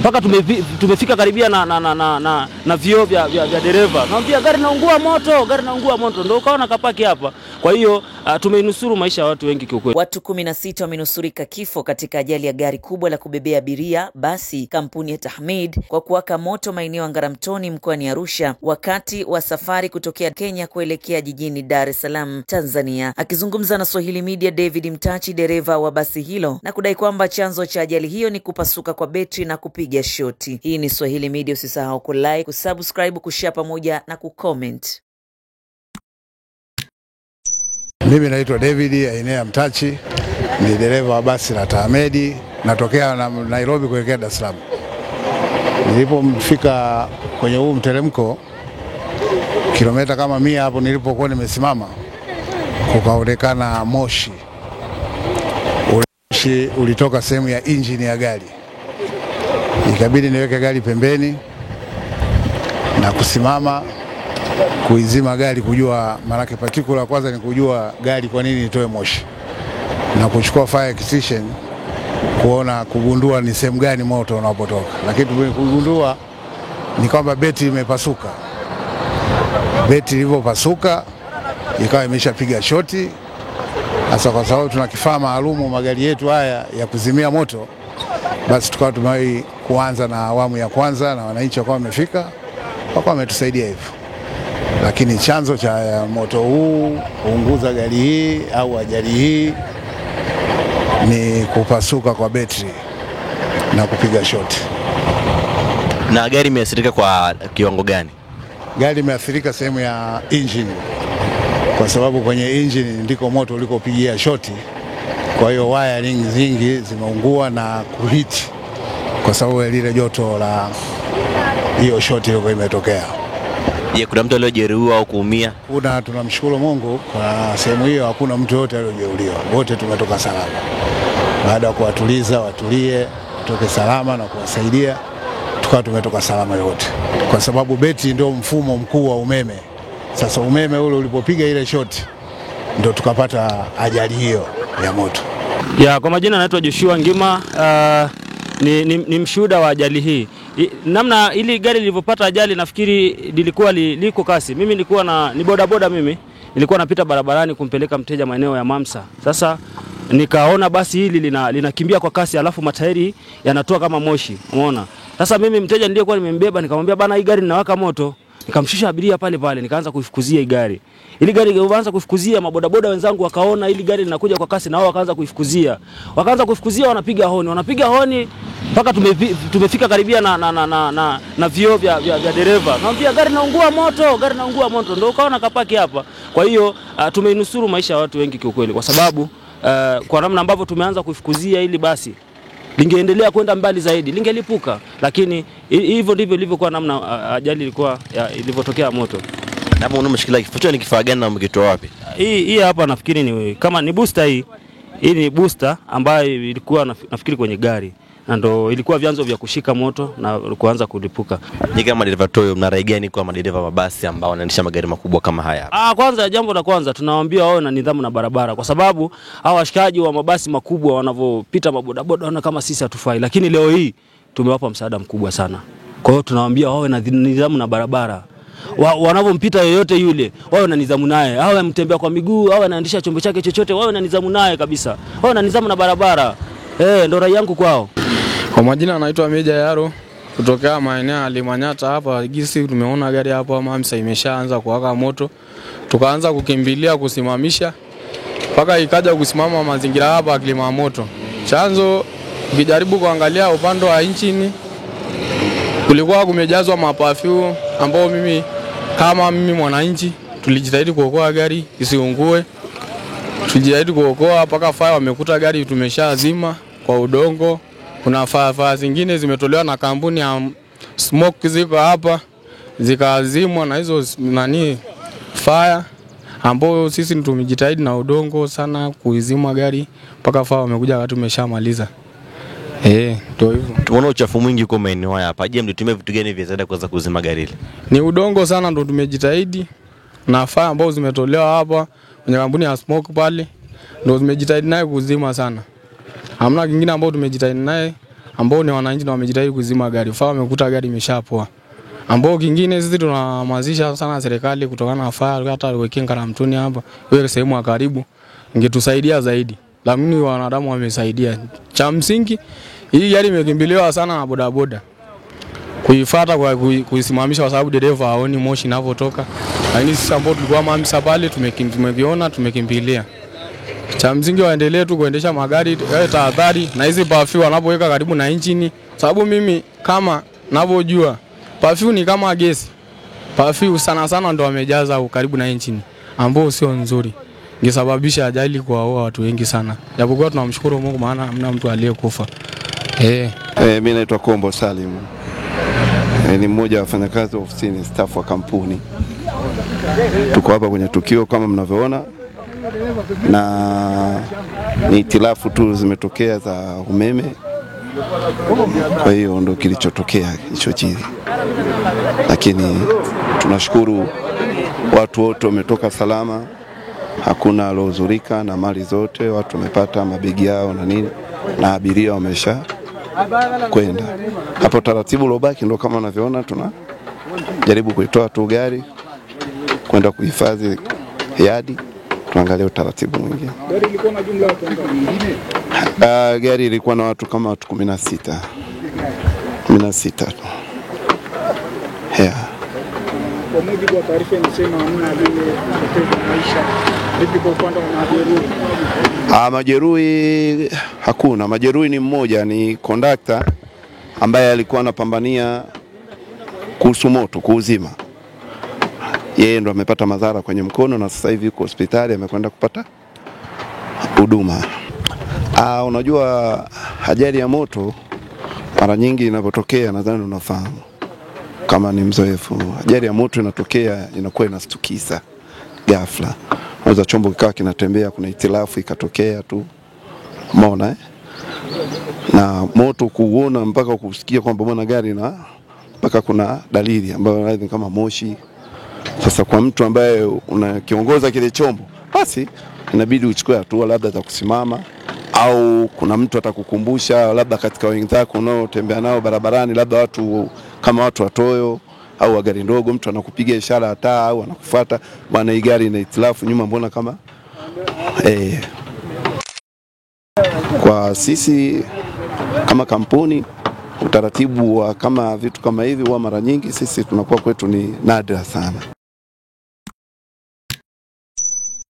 mpaka tumefika karibia na vioo vya dereva. Naambia gari naungua moto, ndio ukaona kapaki hapa. Kwa hiyo tumeinusuru maisha ya watu wengi kiukweli. Watu 16 wamenusurika kifo katika ajali ya gari kubwa la kubebea abiria basi kampuni ya Tahmid kwa kuwaka moto maeneo ya Ngaramtoni mkoani Arusha wakati wa safari kutokea Kenya kuelekea jijini Dar es Salaam, Tanzania. Akizungumza na Swahili Media, David Mtachi, dereva wa basi hilo, na kudai kwamba chanzo cha ajali hiyo ni kupasuka kwa betri na kupiga shoti. Hii ni Swahili Media, usisahau kulike, kusubscribe, kushare pamoja na kucomment. Mimi naitwa David Ainea Mtachi, ni dereva wa basi la Tahmid, natokea Nairobi kuelekea Dar es Salaam. Nilipofika kwenye huu mteremko kilomita kama 100 hapo nilipokuwa nimesimama, kukaonekana moshi. Moshi ulitoka sehemu ya engine ya gari. Ikabidi niweke gari pembeni na kusimama kuizima gari, kujua marake particular kwanza ni kujua gari kwa nini itoe moshi, na kuchukua fire extinguisher kugundua ni sehemu gani moto unapotoka. Lakini tumegundua ni kwamba betri imepasuka. Betri ilipopasuka ikawa imeshapiga shoti. Hasa kwa sababu tuna kifaa maalum magari yetu haya ya kuzimia moto, basi tukawa tumewahi kuanza na awamu ya kwanza, na wananchi wakawa wamefika wakawa wametusaidia hivyo. Lakini chanzo cha moto huu kuunguza gari hii au ajali hii ni kupasuka kwa betri na kupiga shoti. Na gari imeathirika kwa kiwango gani? Gari imeathirika sehemu ya engine, kwa sababu kwenye engine ndiko moto ulikopigia shoti. Kwa hiyo waya nyingi zimeungua na kuhiti kwa sababu ya lile joto la hiyo shoti ile imetokea. Je, kuna mtu aliyejeruhiwa au kuumia? Tunamshukuru Mungu kwa sehemu hiyo hakuna mtu yote aliyejeruhiwa. Wote tumetoka salama. Baada ya kuwatuliza watulie, tutoke salama na kuwasaidia, tukawa tumetoka salama yote. Kwa sababu betri ndio mfumo mkuu wa umeme. Sasa umeme ule ulipopiga ile shoti ndio tukapata ajali hiyo ya moto. Kwa majina naitwa Joshua Ngima, ni mshuhuda wa ajali hii. Namna ili gari lilipopata ajali nafikiri lilikuwa liko kasi. Mimi nilikuwa ni bodaboda mimi. Nilikuwa napita barabarani kumpeleka mteja maeneo ya Mamsa. Sasa nikaona basi hili linakimbia kwa kasi, alafu matairi yanatoa kama moshi. Umeona? Sasa mimi mteja niliyekuwa nimembeba nikamwambia bana, hii gari linawaka moto. Nikamshusha abiria pale nikaanza kuifukuzia hii gari. Ili gari ilianza kufukuzia, mabodaboda wenzangu wakaona ili gari linakuja kwa kasi na wao wakaanza kuifukuzia. Wanapiga honi mpaka tumefika karibia na vioo vya dereva. Naambia gari naungua moto, ndio ukaona kapaki hapa. Kwa hiyo tumeinusuru maisha ya watu wengi kiukweli, kwa sababu kwa namna ambavyo tumeanza kufukuzia ili basi lingeendelea kwenda mbali zaidi, lingelipuka. Lakini hivyo ndivyo ilivyokuwa namna ajali ilivyotokea moto. Hapo unamshikilia kifucho ni kifaa gani na umekitoa wapi? Hii hapa nafikiri ni kama ni booster hii. Hii ni booster ambayo ilikuwa nafikiri kwenye gari. Na ndo ilikuwa vyanzo vya kushika moto na kuanza kulipuka. Ni kama dereva toyo, mna rai gani kwa madereva mabasi ambao wanaendesha magari makubwa kama haya? Kwanza jambo la kwanza tunawaambia wao na nidhamu na barabara, kwa sababu hao washikaji wa mabasi makubwa wanavopita mabodaboda wana kama sisi hatufai, lakini leo hii tumewapa msaada mkubwa sana. Kwa hiyo tunawaambia wao na nidhamu na barabara. Wanavompita yoyote yule, wao na nidhamu naye. Awe mtembea kwa miguu, awe anaendesha chombo chake chochote, wao na nidhamu naye kabisa. Wao na nidhamu na barabara. Ndio rai yangu kwao. Kwa majina anaitwa Meja Yaro, kutokea maeneo ya Limanyata hapa. Gisi tumeona gari hapo Mamsa imeshaanza kuwaka moto. Tukaanza kukimbilia kusimamisha mpaka ikaja kusimama mazingira hapa kilima moto. Chanzo ukijaribu kuangalia upande wa engine kulikuwa kumejazwa maperfume ambao mimi mwananchi tulijitahidi kuokoa gari isiungue. Tulijitahidi kuokoa mpaka fire wamekuta gari tumeshazima kwa udongo. Kuna fire zingine zimetolewa na kampuni ya smoke ziko hapa zikazimwa na hizo fire ambao sisi tumejitahidi na udongo sana kuizima gari mpaka fire wamekuja wakati tumeshamaliza. Ndio hivyo. Tunaona uchafu mwingi kwa maeneo haya hapa. Je, mlitumia vitu gani vya ziada kuweza kuzima gari hili? Ni udongo sana ndio tumejitahidi, na fire ambao zimetolewa hapa kwenye kampuni ya smoke pale ndio tumejitahidi naye kuzima sana. Hamna kingine ambao tumejitahidi naye ambao ni wananchi na wamejitahidi kuzima gari, faa wamekuta gari imeshapoa. Ambao kingine sisi tunahamasisha sana serikali kutokana na faa hata wekeni Ngaramtoni hapa, iwe sehemu ya karibu, ingetusaidia zaidi. Lakini wanadamu wamesaidia. Cha msingi hii gari imekimbiliwa sana na bodaboda. Kuifuata kwa kuisimamisha kwa sababu dereva haoni moshi inavyotoka. Lakini sisi ambao tulikuwa maafisa pale tumeviona, tumekimbilia. Cha msingi waendelee tu kuendesha magari tahadhari na hizi pafi wanapoweka karibu na injini, sababu mimi kama ninavyojua pafi ni kama gesi. Pafi sana sana ndo wamejaza karibu na injini, ambao sio nzuri. Ingesababisha ajali kwa watu wengi sana. Japokuwa tunamshukuru Mungu maana hamna mtu aliyekufa. Mimi naitwa Kombo Salim. Ni mmoja wa wafanyakazi wa ofisini, staff wa kampuni. Tuko hapa kwenye tukio kama mnavyoona, na ni itilafu tu zimetokea za umeme. Kwa hiyo ndo kilichotokea hicho chini. Lakini tunashukuru watu wote wametoka salama. Hakuna alozurika na mali zote, watu wamepata mabegi yao na nini, na abiria wamesha kwenda. Hapo taratibu lobaki ndo kama unavyoona, tunajaribu kuitoa tu gari kwenda kuhifadhi yadi, tuangalie utaratibu mwingine. Gari ilikuwa na jumla ya watu ngapi? Gari ilikuwa na watu kama watu 16. 16 tu. Kwa mujibu wa taarifa inasema hamna aliyepoteza maisha. Vipi kwa upande wa majeruhi? Majeruhi hakuna. Majeruhi ni mmoja, ni kondakta ambaye alikuwa anapambania kuhusu moto, kuuzima. Yeye ndo amepata madhara kwenye mkono na sasa hivi yuko hospitali, amekwenda kupata huduma. Unajua ajali ya moto mara nyingi inapotokea, nadhani unafahamu kama ni mzoefu, ajali ya moto inatokea inakuwa inastukisa ghafla. Unaweza chombo kikawa kinatembea, kuna itilafu ikatokea tu. Umeona na moto kuona mpaka kusikia kwamba mbona gari na mpaka kuna dalili ambayo ni kama moshi. Sasa kwa mtu ambaye unakiongoza kile chombo, basi inabidi uchukue hatua labda za kusimama, au kuna mtu atakukumbusha labda katika wenzako unaotembea nao barabarani, labda watu kama watu watoyo au gari ndogo, mtu anakupiga ishara ya taa au anakufuata, bwana hii gari ina itilafu nyuma, mbona kama Kwa sisi kama kampuni, utaratibu wa kama vitu kama hivi huwa mara nyingi sisi tunakuwa kwetu ni nadra sana.